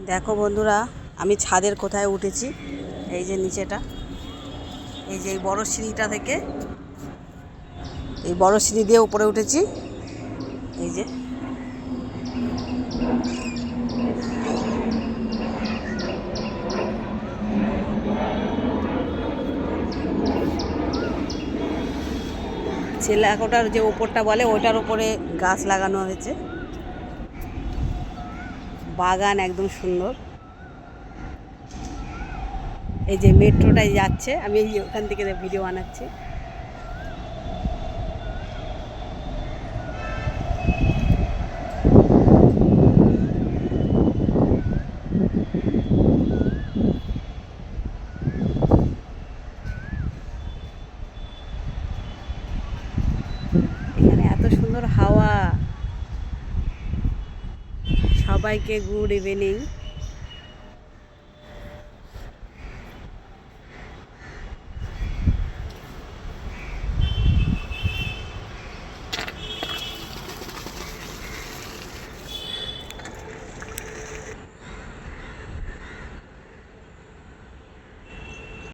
দেখো বন্ধুরা, আমি ছাদের কোথায় উঠেছি। এই যে নিচেটা, এই যে এই বড় সিঁড়িটা থেকে, এই বড় সিঁড়ি দিয়ে উপরে উঠেছি। এই যে ছেলেকোটার যে ওপরটা বলে ওটার উপরে গাছ লাগানো হয়েছে, বাগান একদম সুন্দর। এই যে মেট্রোটাই যাচ্ছে, আমি এই ওখান থেকে ভিডিও বানাচ্ছি। এখানে এত সুন্দর হাওয়া। সবাইকে গুড ইভিনিং।